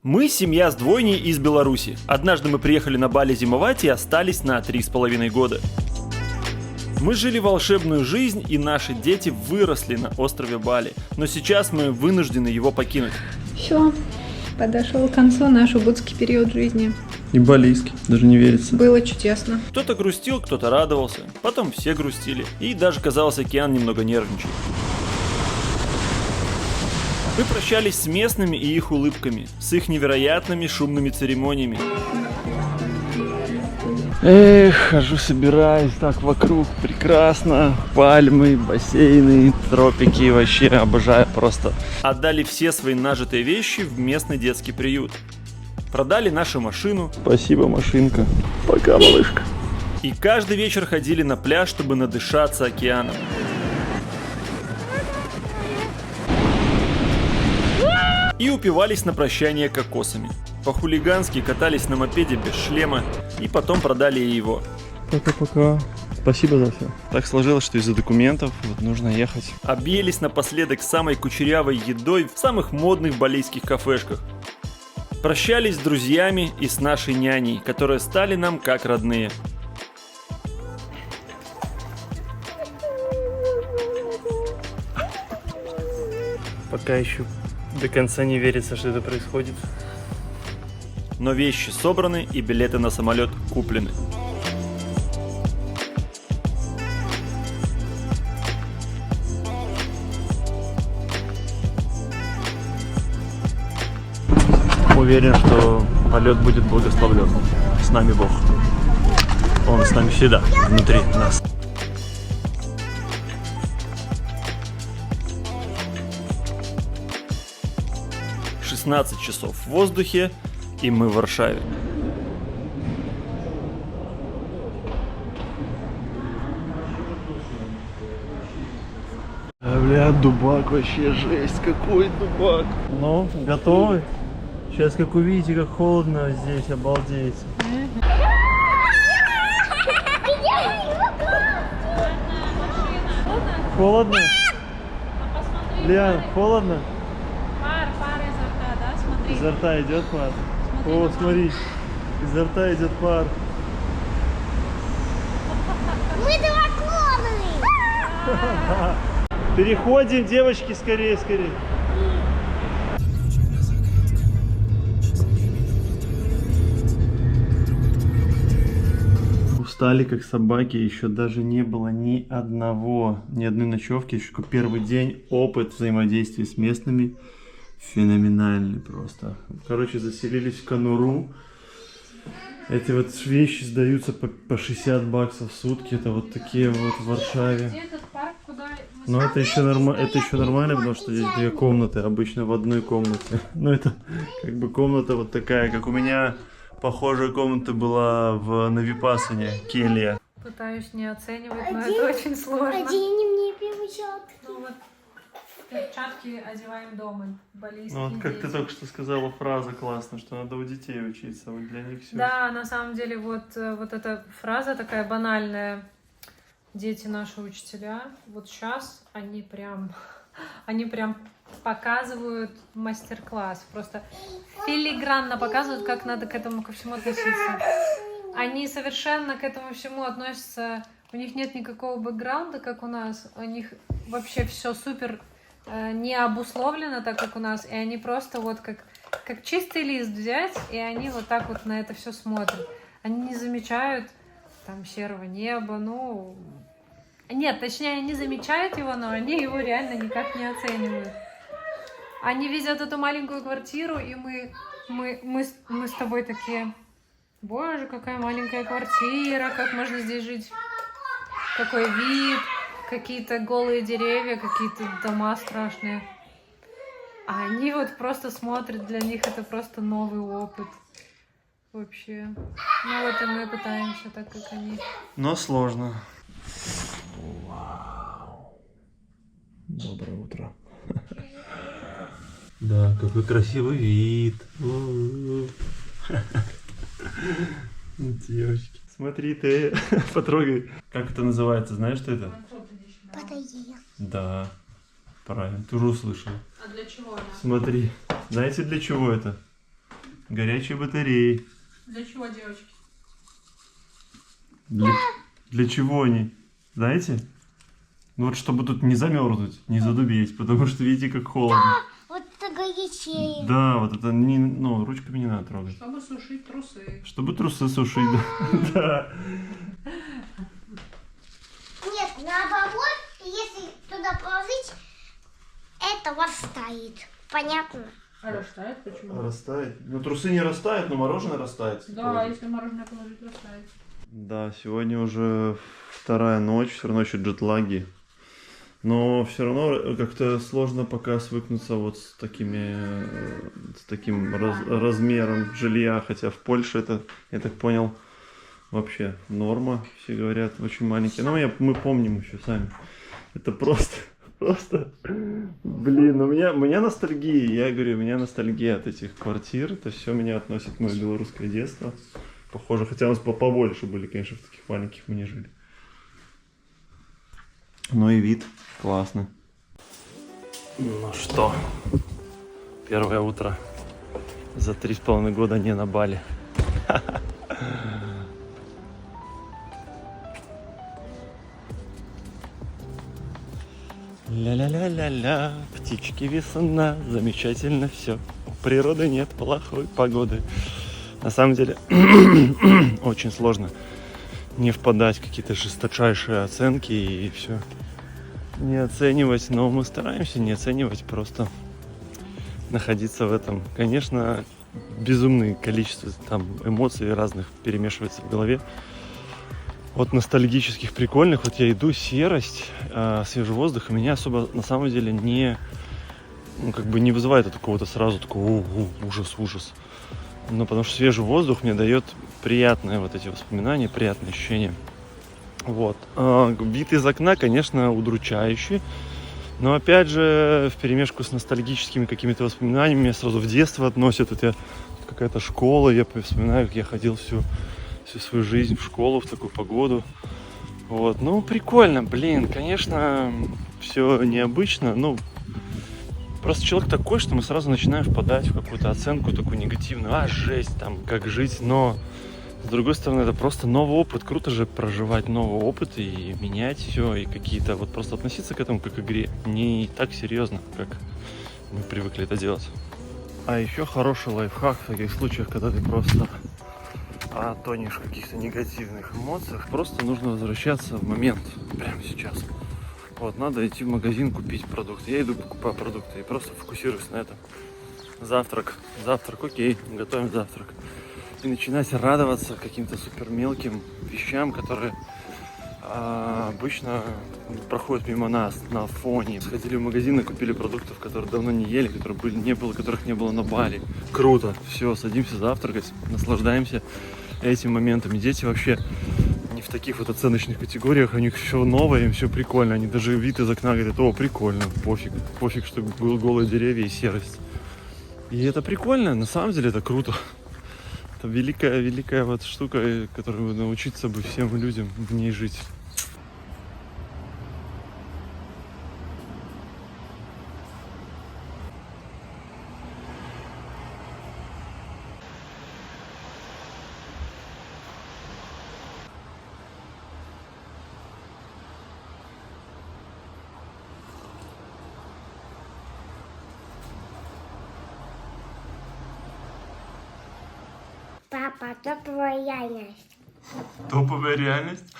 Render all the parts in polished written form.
Мы семья с двойней из Беларуси. Однажды мы приехали на Бали зимовать и остались на 3,5 года. Мы жили волшебную жизнь, и наши дети выросли на острове Бали. Но сейчас мы вынуждены его покинуть. Все, подошел к концу наш убудский период жизни. И балийский, даже не верится. Было чудесно. Кто-то грустил, кто-то радовался. Потом все грустили. И даже, казалось, океан немного нервничал. Мы прощались с местными и их улыбками, с их невероятными шумными церемониями. Эх, хожу, собираюсь, так вокруг прекрасно. Пальмы, бассейны, тропики, вообще обожаю просто. Отдали все свои нажитые вещи в местный детский приют. Продали нашу машину. Спасибо, машинка. Пока, малышка. И каждый вечер ходили на пляж, чтобы надышаться океаном. И упивались на прощание кокосами. По-хулигански катались на мопеде без шлема и потом продали его. Пока-пока. Спасибо за все. Так сложилось, что из-за документов вот нужно ехать. Объелись напоследок самой кучерявой едой в самых модных балийских кафешках. Прощались с друзьями и с нашей няней, которые стали нам как родные. Пока еще до конца не верится, что это происходит. Но вещи собраны и билеты на самолет куплены. Уверен, что полет будет благословлен. С нами Бог. Он с нами всегда, внутри нас. — 16 часов в воздухе, и мы в Варшаве. Бля, дубак вообще жесть, какой дубак. Ну, готовы? Сейчас как увидите, как холодно здесь, обалдеть. Холодно? Лиан, холодно? Пар изо рта, да? Смотри. Изо рта идет пар? О, смотри, изо рта идет пар. Мы драконы! Переходим, девочки, скорее, скорее. Устали как собаки, еще даже не было ни одной ночевки, еще как первый день, опыт взаимодействия с местными феноменальный просто. Короче, заселились в конуру. Эти вот вещи сдаются по 60 баксов в сутки, это вот такие вот в Варшаве. Но это еще нормально, потому что здесь 2 комнаты, обычно в одной комнате. Но это как бы комната вот такая, как у меня похожая комната была на Випассане, келья. Пытаюсь не оценивать, но это очень сложно. Одень мне перчатки. Ну вот, перчатки одеваем дома. Балийские Ну вот как дети. ты только что сказала, фраза классная, что надо у детей учиться, вот для них все. Да, на самом деле вот эта фраза такая банальная. Дети наши учителя, вот сейчас они прям показывают мастер-класс, просто филигранно показывают, как надо к этому ко всему относиться. Они совершенно к этому всему относятся, у них нет никакого бэкграунда, как у нас, у них вообще все супер не обусловлено, так как у нас, и они просто вот как чистый лист взять, и они вот так вот на это все смотрят. Они не замечают там серого неба, ну... Нет, точнее, они замечают его, но они его реально никак не оценивают. Они видят эту маленькую квартиру, и мы с тобой такие: боже, какая маленькая квартира, как можно здесь жить, какой вид, какие-то голые деревья, какие-то дома страшные. А они вот просто смотрят, для них это просто новый опыт. Вообще. Ну вот и мы пытаемся так, как они. Но сложно. Доброе утро. Да, какой красивый вид. Девочки. Смотри, ты потрогай. Как это называется? Знаешь, что это? Подойди. Да, правильно. Ты уже услышал. А для чего она? Смотри. Знаете, для чего это? Горячие батареи. Для чего, девочки? Для чего они? Знаете? Ну вот чтобы тут не замерзнуть, не задубеть, потому что видите, как холодно. Вот это горячее. Да, вот это не, ну, ручками не надо трогать. Чтобы сушить трусы. Чтобы трусы сушить, да. Да. Нет, наоборот, если туда положить, это растает. Понятно? А растает почему? Растает. Ну трусы не растают, но мороженое растает. Да, если мороженое положить, растает. Да, сегодня уже вторая ночь, все равно еще джетлаги. Но все равно как-то сложно пока свыкнуться вот с таким размером жилья, хотя в Польше это, я так понял, вообще норма, все говорят, очень маленькие. Но мы помним еще сами. Это просто, блин, у меня ностальгия, я говорю, у меня ностальгия от этих квартир, это все меня относит к моему белорусское детство. Похоже, хотя у нас побольше были, конечно, в таких маленьких мы не жили. Ну и вид классный. Ну что, первое утро за 3,5 года не на Бали. Ля-ля-ля-ля-ля, птички, весна, замечательно все. У природы нет плохой погоды. На самом деле, очень сложно не впадать в какие-то жесточайшие оценки и все не оценивать, но мы стараемся не оценивать, просто находиться в этом. Конечно, безумное количество там эмоций разных перемешивается в голове. От ностальгических, прикольных, вот я иду, серость, свежий воздух, и меня особо на самом деле не, ну, как бы не вызывает от какого-то сразу такого ужас. Ну, потому что свежий воздух мне дает приятные вот эти воспоминания, приятные ощущения. Вот. Вид из окна, конечно, удручающий. Но опять же, вперемешку с ностальгическими какими-то воспоминаниями меня сразу в детство относят. Это какая-то школа, я вспоминаю, как я ходил всю свою жизнь в школу в такую погоду. Вот. Ну, прикольно, блин, конечно, все необычно, но просто человек такой, что мы сразу начинаем впадать в какую-то оценку такую негативную. Жесть, там, как жить, но с другой стороны, это просто новый опыт. Круто же проживать новый опыт и менять все, и какие-то вот просто относиться к этому как к игре не так серьезно, как мы привыкли это делать. А еще хороший лайфхак в таких случаях, когда ты просто тонешь в каких-то негативных эмоциях, просто нужно возвращаться в момент, прямо сейчас. Вот, надо идти в магазин купить продукты. Я иду покупаю продукты и просто фокусируюсь на этом. Завтрак, окей, готовим завтрак. И начинать радоваться каким-то супер мелким вещам, которые обычно проходят мимо нас на фоне. Сходили в магазин и купили продуктов, которые давно не ели, которых не было на Бали. Круто. Все, садимся завтракать, наслаждаемся этим моментом. И дети вообще не в таких вот оценочных категориях, у них все новое, им все прикольно. Они даже вид из окна говорят: о, прикольно, пофиг, что голые деревья и серость. И это прикольно, на самом деле это круто. Это великая вот штука, которую научиться бы всем людям в ней жить. Папа, топовая реальность. Топовая реальность?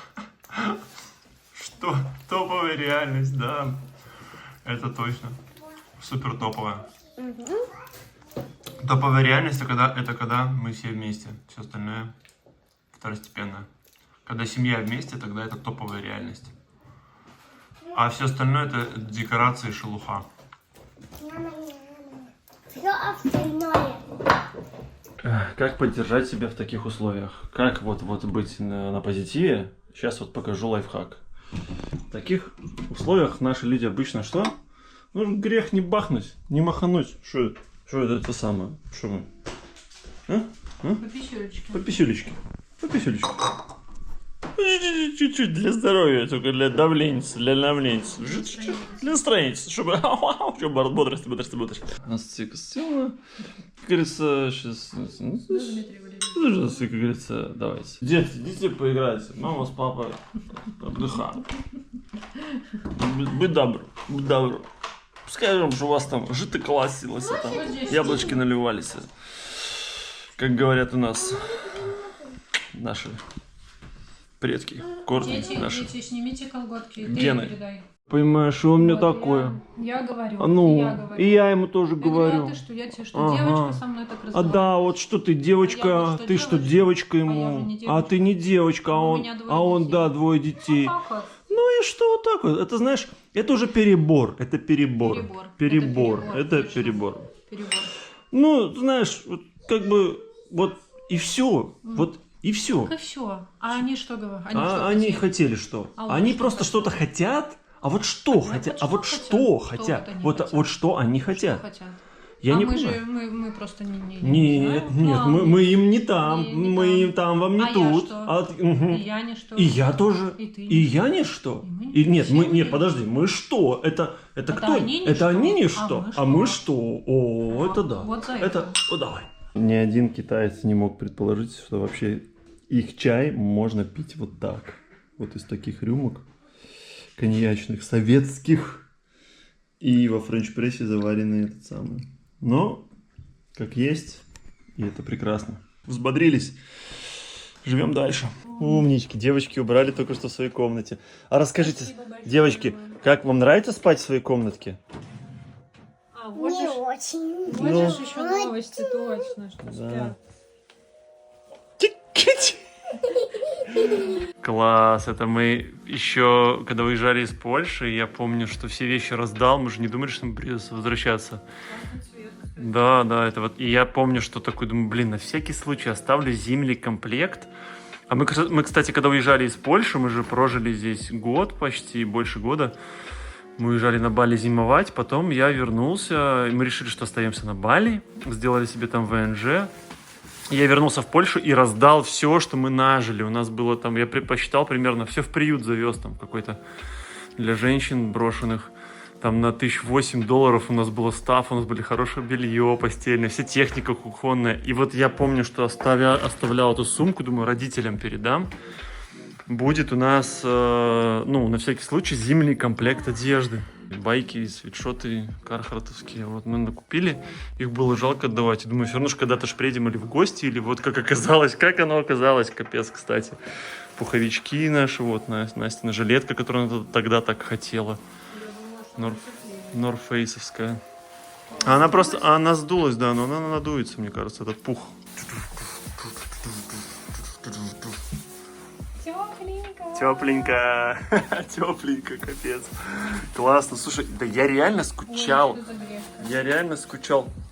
Что? Топовая реальность, да. Это точно. Супер топовая. Топовая реальность это когда мы все вместе. Все остальное второстепенно. Когда семья вместе, тогда это топовая реальность. А все остальное это декорации и шелуха. Все остальное. Как поддержать себя в таких условиях? Как вот быть на позитиве? Сейчас вот покажу лайфхак. В таких условиях наши люди обычно что? Ну, грех не бахнуть, не махануть. Что это самое? Что мы? По писюлечке. По писюлечке. Чуть-чуть для здоровья, только для давленницы, для давленницы. Для страницы, чтобы бодрость. Настя села. Как говорится, сейчас... Как говорится, давайте. Дети, идите поиграйте. Мама с папой отдыхают. Будь добр. Скажем, что у вас там жито колосилось, там яблочки наливались. Как говорят у нас наши предки, корни наши. Дети, снимите колготки. Гены. Передай. Понимаешь, что он мне Вот, такое? Я говорю. Ну, я говорю. и я ему тоже Я говорю, говорю. а ты что, я тебе что, Ага. девочка со мной так А разговаривает? да, вот что ты, девочка, А я ты что, что, девочка я же ему, не а девочка. ты не девочка, У меня двое детей. да, 2 детей. Ну, как? Ну и что вот так вот? Это, знаешь, это уже перебор. Это перебор. Перебор. Это Точно. перебор. Перебор. Ну, знаешь, вот, как бы, вот и все. Вот и все. Так и все. А они что говорят? Они хотели что? А вот Они что просто хотят? что-то хотят. А вот что хотят? А вот что хотят? Вот что они хотят? Что хотят? Я не мы понимаю. же, мы просто не Нет, знаем. нет, А, мы им не там, не мы там. им там, вам не А я тут. что? Мгм. И я не что. И я тоже. И ты. И я не что. И мы И нет, все мы мы. нет, подожди, мы что? Это кто? они не Это что. они не А что? мы А мы что? что? О, Вот, это да. вот за это. это. О, давай. Ни один китаец не мог предположить, что вообще их чай можно пить вот так. Вот из таких рюмок коньячных, советских. И во френч-прессе заваренный этот самый. Но, как есть, и это прекрасно. Взбодрились. Живем дальше. Умнички, девочки убрали только что в своей комнате. А расскажите, девочки, как вам нравится спать в своей комнатке? А, вот Не же очень. вот Ну. же еще новости, точно, что спят. Класс, это мы еще, когда уезжали из Польши, я помню, что все вещи раздал, мы же не думали, что нам придется возвращаться. Да, это вот, и я помню, что такой, думаю, блин, на всякий случай оставлю зимний комплект. А мы, кстати, когда уезжали из Польши, мы же прожили здесь год почти, больше года. Мы уезжали на Бали зимовать, потом я вернулся, и мы решили, что остаемся на Бали, сделали себе там ВНЖ. Я вернулся в Польшу и раздал все, что мы нажили. У нас было там, я посчитал примерно, все в приют завез там какой-то для женщин брошенных. Там на $1008 у нас было стаф, у нас были хорошее белье постельное, вся техника кухонная. И вот я помню, что оставлял эту сумку, думаю, родителям передам. Будет у нас, на всякий случай, зимний комплект одежды. Байки, свитшоты кархартовские. Вот мы накупили, их было жалко отдавать. И думаю, все равно же когда-то ж приедем или в гости, или вот как оно оказалось, капец, кстати. Пуховички наши, вот Настина жилетка, которую она тогда так хотела. Норфейсовская. Она сдулась, да, но она надуется, мне кажется, этот пух. Тепленько, тепленько, капец. Классно, слушай, да я реально скучал.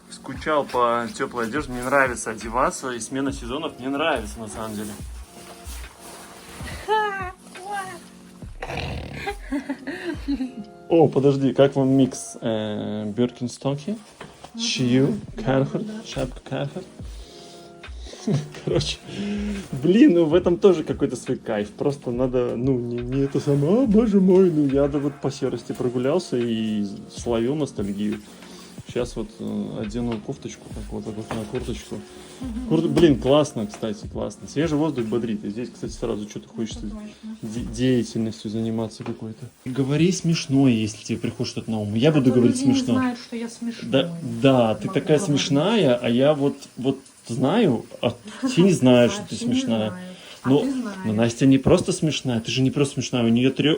Скучал по теплой одежде. Мне нравится одеваться, и смена сезонов мне нравится на самом деле. О, подожди, как вам микс Биркенстоки, Чью, Кархарт, шапка Кархарт? Короче, блин, в этом тоже какой-то свой кайф. Просто надо, не это самое, боже мой, я вот по серости прогулялся и словил ностальгию. Сейчас вот одену кофточку, вот на курточку. Блин, классно, кстати, классно. Свежий воздух бодрит. И здесь, кстати, сразу что-то хочется деятельностью заниматься какой-то. Говори смешно, если тебе приходит что-то на ум. Я буду говорить смешно. Знают, что я смешная. Да, ты такая смешная, а я вот знаю, а все не знают, что ты смешная. Но Настя не просто смешная, ты же не просто смешная. У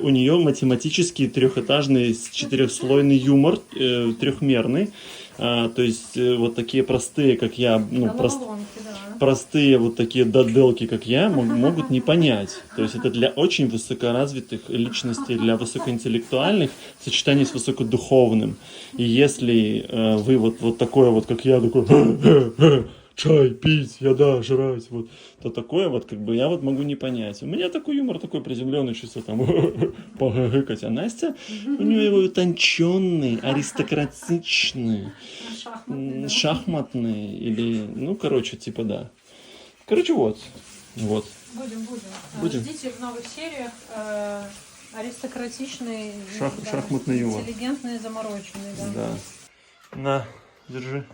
нее математический трехэтажный 4-слойный юмор, трехмерный. То есть вот такие простые, как я, простые вот такие даделки, как я, могут не понять. То есть это для очень высокоразвитых личностей, для высокоинтеллектуальных в сочетании с высокодуховным. И если вы вот такое вот, как я, такой чай, пить, еда, жрать, вот, то такое вот, как бы, я вот могу не понять. У меня такой юмор, такой приземленный, чисто там, погыкать, а Настя, у нее его утонченный, аристократичный, шахматный, или, типа, да. Короче, вот, Вот. Будем. Будем. Ждите в новых сериях аристократичные, Шахматный юмор. интеллигентные, замороченные. Да. Да. На, держи.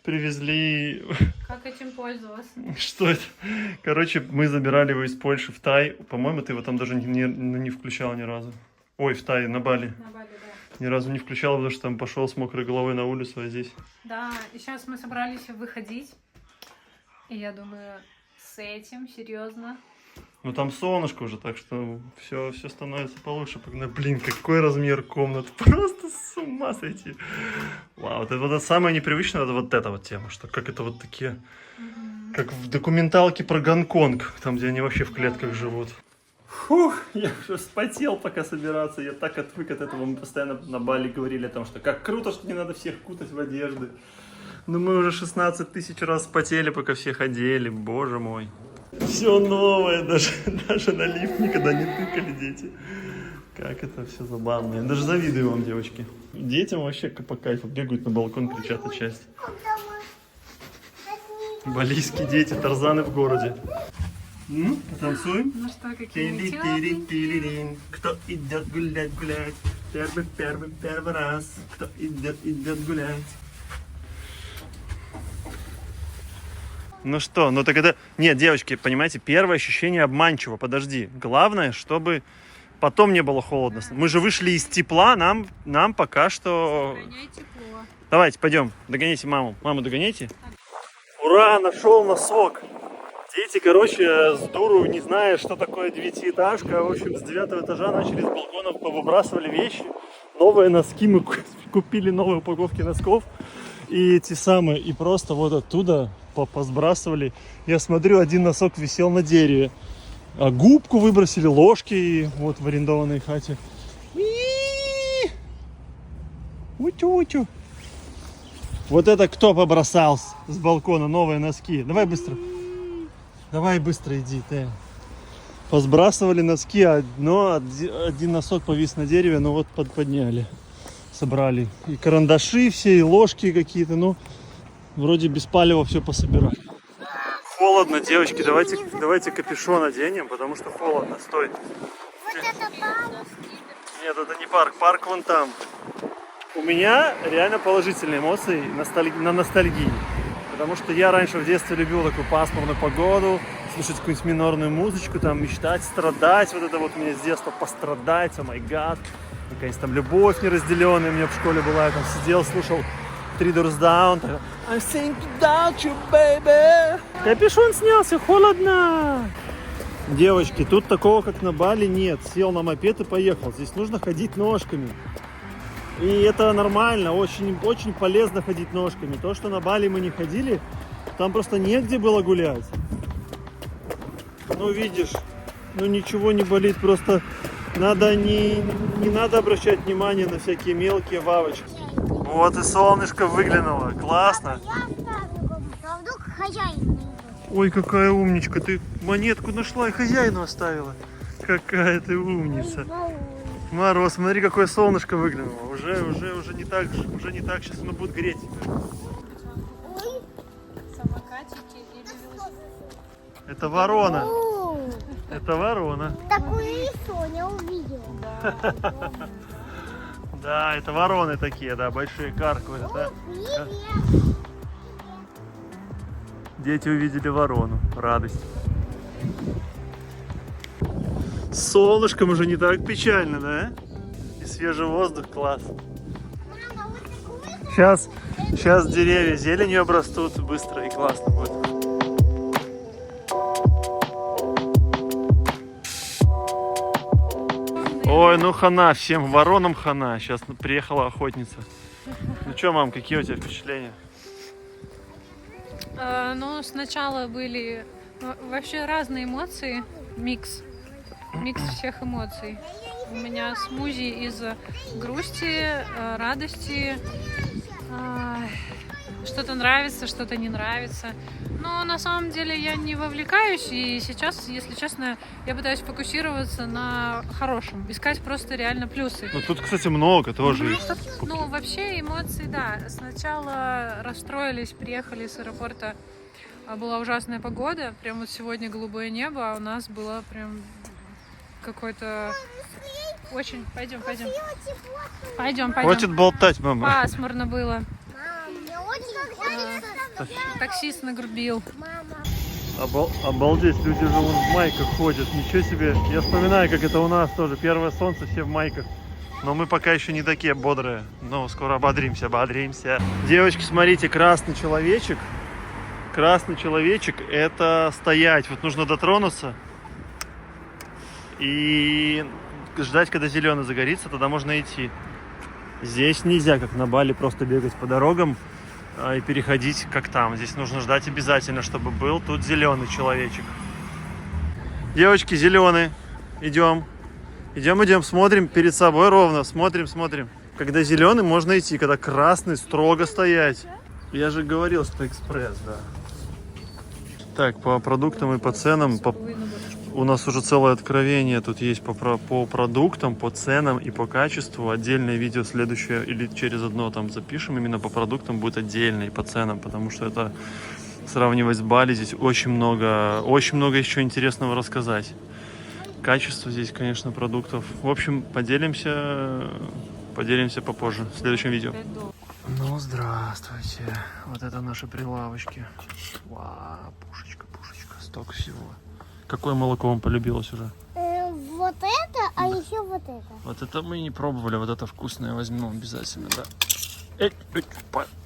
Привезли... Как этим пользоваться? Что это? Короче, мы забирали его из Польши в Тай. По-моему, ты его там даже не включал ни разу. Ой, в Тай, на Бали. На Бали, да. Ни разу не включал, потому что там пошел с мокрой головой на улицу, а здесь... Да, и сейчас мы собрались выходить. И я думаю, с этим, серьезно. Ну там солнышко уже, так что все становится получше. Блин, какой размер комнат. Просто с ума сойти. Вау, это самое непривычное, это вот эта вот тема, что как это вот такие, как в документалке про Гонконг, там, где они вообще в клетках живут. Фух, я уже вспотел пока собираться, я так отвык от этого. Мы постоянно на Бали говорили о том, что как круто, что не надо всех кутать в одежды. Но мы уже 16 тысяч раз спотели, пока всех одели, боже мой. Все новое, даже на лифт никогда не тыкали дети. Как это все забавно. Я даже завидую вам, девочки. Детям вообще по кайфу бегают на балкон, кричат от счастья. Балийские дети, Тарзаны в городе. Потанцуем? Ну что, какие тёпленькие. Кто идет гулять? Первый раз. Кто идет гулять? Ну что, ну так это... Нет, девочки, понимаете, первое ощущение обманчиво. Подожди. Главное, чтобы потом не было холодно. Мы же вышли из тепла, нам пока что... Догоняй тепло. Давайте, пойдем, догоняйте маму. Маму догоняйте. Ура, нашел носок. Дети, короче, с дуру, не зная, что такое девятиэтажка, в общем, с 9 этажа начали с балконов, повыбрасывали вещи. Новые носки, мы купили новые упаковки носков. И эти самые, и просто вот оттуда посбрасывали. Я смотрю, один носок висел на дереве. А губку выбросили, ложки вот в арендованной хате. Утю-утю. Вот это кто побросал с балкона новые носки? Давай быстро. Давай быстро иди, ты. Посбрасывали носки, но один носок повис на дереве, но вот подняли. Собрали. И карандаши все, и ложки какие-то, ну, вроде без палева все пособирали. Холодно, девочки, давайте капюшон оденем, потому что холодно, стой. Вот это парк. Нет, это не парк, парк вон там. У меня реально положительные эмоции на ностальгии. Потому что я раньше в детстве любил такую пасмурную погоду, слушать какую-нибудь минорную музычку, там, мечтать, страдать. Вот это вот у меня с детства пострадать, о май гад. Наконец там любовь неразделенная у меня в школе была. Я там сидел, слушал Three Doors Down. Так, I'm thinking about you, baby. Капюшон снялся, холодно. Девочки, тут такого, как на Бали, нет. Сел на мопед и поехал. Здесь нужно ходить ножками. И это нормально, очень полезно ходить ножками. То, что на Бали мы не ходили, там просто негде было гулять. Ну, видишь, ну ничего не болит, просто надо не надо обращать внимание на всякие мелкие вавочки. Вот и солнышко выглянуло, классно. Я оставлю, а вдруг хозяин. Ой, какая умничка, ты монетку нашла и хозяину оставила. Какая ты умница. Мороз, смотри, какое солнышко выглянуло. Уже не так, сейчас оно будет греть. Ой, Самокатики или велосипед. Это ворона. Это ворона. такую и Соня увидела. Да, это вороны такие, да, большие каркают, да. Привет. Дети увидели ворону. Радость. С солнышком уже не так печально, да? И свежий воздух, класс. Мама, вот такую. Сейчас деревья зеленью обрастут быстро и классно будет. Ой, ну хана, всем воронам хана. Сейчас приехала охотница. Ну что, мам, какие у тебя впечатления? Ну, сначала были вообще разные эмоции, микс всех эмоций. У меня смузи из грусти, радости, что-то нравится, что-то не нравится. Но на самом деле я не вовлекаюсь, и сейчас, если честно, я пытаюсь фокусироваться на хорошем, искать просто реально плюсы. Ну тут, кстати, много тоже есть. Ну, вообще эмоции, да. Сначала расстроились, приехали с аэропорта была ужасная погода. Прям вот сегодня голубое небо, а у нас было прям какой-то очень... Пойдем. Пойдем. Хватит болтать, мама. Пасмурно было. Мам, мне очень хочется. Таксист нагрубил. Мама. Обалдеть, люди же вон в майках ходят, ничего себе. Я вспоминаю, как это у нас тоже. Первое солнце, все в майках. Но мы пока еще не такие бодрые. Но скоро ободримся. Девочки, смотрите, красный человечек. Красный человечек — это стоять. Вот нужно дотронуться и ждать, когда зеленый загорится, тогда можно идти. Здесь нельзя, как на Бали, просто бегать по дорогам и переходить, как там. Здесь нужно ждать обязательно, чтобы был тут зеленый человечек. Девочки, зеленый. Идем, смотрим перед собой ровно. Смотрим. Когда зеленый, можно идти. Когда красный, строго стоять. Я же говорил, что экспресс, да. Так, по продуктам и по ценам. У нас уже целое откровение тут есть по продуктам, по ценам и по качеству. Отдельное видео следующее или через одно там запишем. Именно по продуктам будет отдельно и по ценам, потому что это сравнивать с Бали здесь очень много еще интересного рассказать. Качество здесь, конечно, продуктов. В общем, поделимся попозже в следующем видео. Ну, здравствуйте. Вот это наши прилавочки. Вау, пушечка, столько всего. Какое молоко вам полюбилось уже? Вот это, а еще вот это. Вот это мы не пробовали, вот это вкусное возьмем обязательно, да.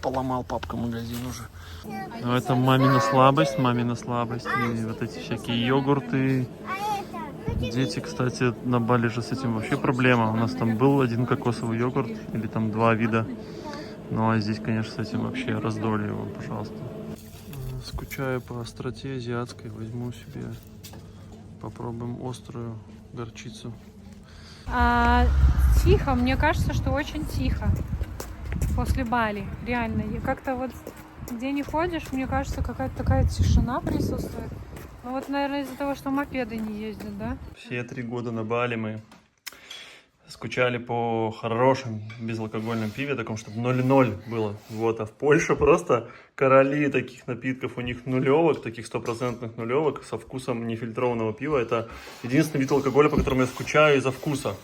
Поломал папка магазин уже. Но это мамина слабость. И вот эти всякие йогурты. Дети, кстати, на Бали же с этим вообще проблема. У нас там был один кокосовый йогурт, или там 2 вида. Ну а здесь, конечно, с этим вообще раздолье его, пожалуйста. Скучаю по остроте азиатской, возьму себе. Попробуем острую горчицу. Тихо, мне кажется, что очень тихо после Бали. Реально. И как-то вот где не ходишь, мне кажется, какая-то такая тишина присутствует. Ну вот, наверное, из-за того, что мопеды не ездят, да? Все 3 года на Бали мы скучали по хорошем безалкогольном пиве, таком, чтобы 0,0 было. Вот, а в Польше просто короли таких напитков, у них нулевок, таких 100% нулевок со вкусом нефильтрованного пива. Это единственный вид алкоголя, по которому я скучаю из-за вкуса.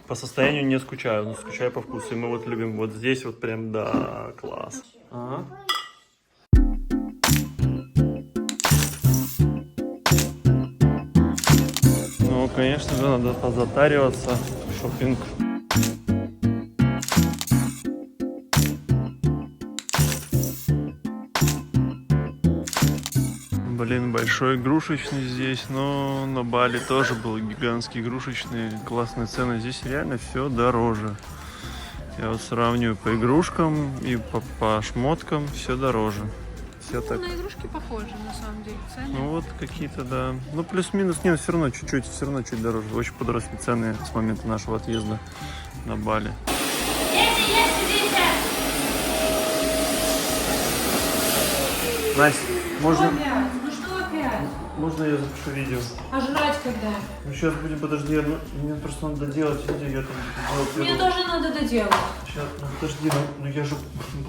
По состоянию не скучаю, но скучаю по вкусу. И мы вот любим вот здесь вот прям, да, класс. Ага. Ну, конечно же, надо позатариваться. Шопинг. Блин, большой игрушечный здесь, но на Бали тоже был гигантский игрушечный, классные цены. Здесь реально все дороже. Я вот сравниваю по игрушкам и по шмоткам, все дороже. Все так. На игрушки похожи, на самом деле, цены. Ну вот какие-то, да. Ну плюс-минус, нет, все равно чуть дороже. Очень подросли цены с момента нашего отъезда на Бали. Настя, можно... Ну что опять? Можно я запишу видео? А жрать когда? Ну сейчас будем, подожди, мне просто надо доделать видео, я там делать. Мне тоже надо доделать. Сейчас, ну подожди, ну я же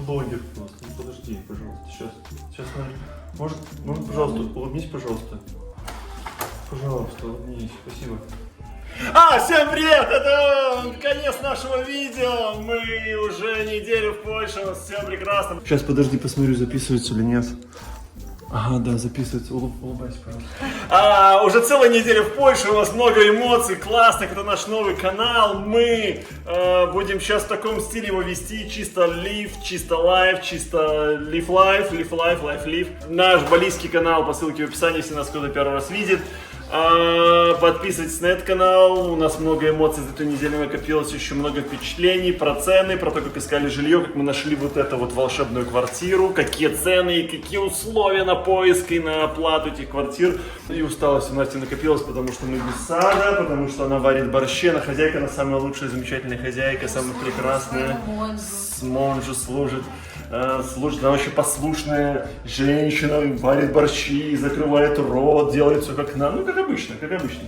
блогер просто. Ну подожди, пожалуйста, сейчас, можно, пожалуйста, улыбнись, пожалуйста. Пожалуйста, улыбнись, спасибо. Всем привет! Это конец нашего видео. Мы уже неделю в Польше, у нас все прекрасно. Сейчас, подожди, посмотрю, записывается или нет. Ага, да, записывается. Улыбайся, пожалуйста. Уже целая неделя в Польше, у нас много эмоций, классных. Это наш новый канал. Мы будем сейчас в таком стиле его вести. Чисто лив, чисто лайф, чисто лив лайф, лив лайф, лайф лив. Наш балийский канал по ссылке в описании, если нас кто-то первый раз видит. Подписывайтесь на этот канал, у нас много эмоций за эту неделю накопилось, еще много впечатлений про цены, про то, как искали жилье, как мы нашли вот эту вот волшебную квартиру, какие цены и какие условия на поиск и на оплату этих квартир. И усталость у Насти накопилась, потому что мы без сада, потому что она варит борщи, она хозяйка, она самая лучшая, замечательная хозяйка, самая прекрасная, с Монжу служит. Слушай, она вообще послушная женщина, варит борщи, закрывает рот, делает все как надо. Ну, как обычно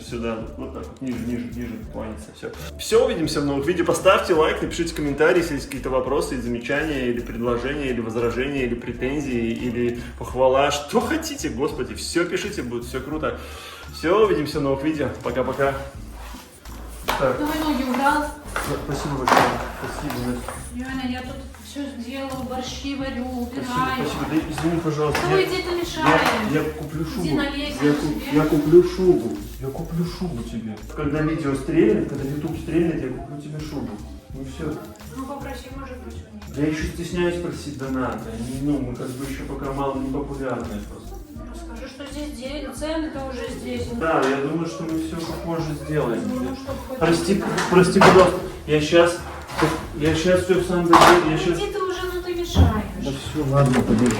всегда. Вот так вот, ниже кланяется, все. Все, увидимся в новых видео. Поставьте лайк, напишите комментарии, если есть какие-то вопросы, или замечания, или предложения, или возражения, или претензии, или похвала. Что хотите, господи, все пишите, будет все круто. Все, увидимся в новых видео. Пока-пока. Так, Давай ноги убрал. спасибо большое. Спасибо, Настя. Яня, я тут все сделала, борщи варю, убираю. Спасибо. Да, извини, пожалуйста. Ну иди, ты мешаешь. Я куплю шубу. Иди на лестницу себе. Я куплю шубу. Я куплю шубу тебе. Когда видео стрельнет, когда YouTube стрельнет, я куплю тебе шубу. Ну все. Ну попроси, может быть, у них. Я еще стесняюсь просить донаты. Ну, мы как бы еще пока мало не популярные просто. Расскажи, что здесь цены-то уже здесь. Да, я думаю, что мы все попозже сделаем. Ну, чтоб хоть- Прости, пожалуйста. Я сейчас все сам доделаю. Иди ты уже, ну ты мешаешь. Да все, ладно, подожди.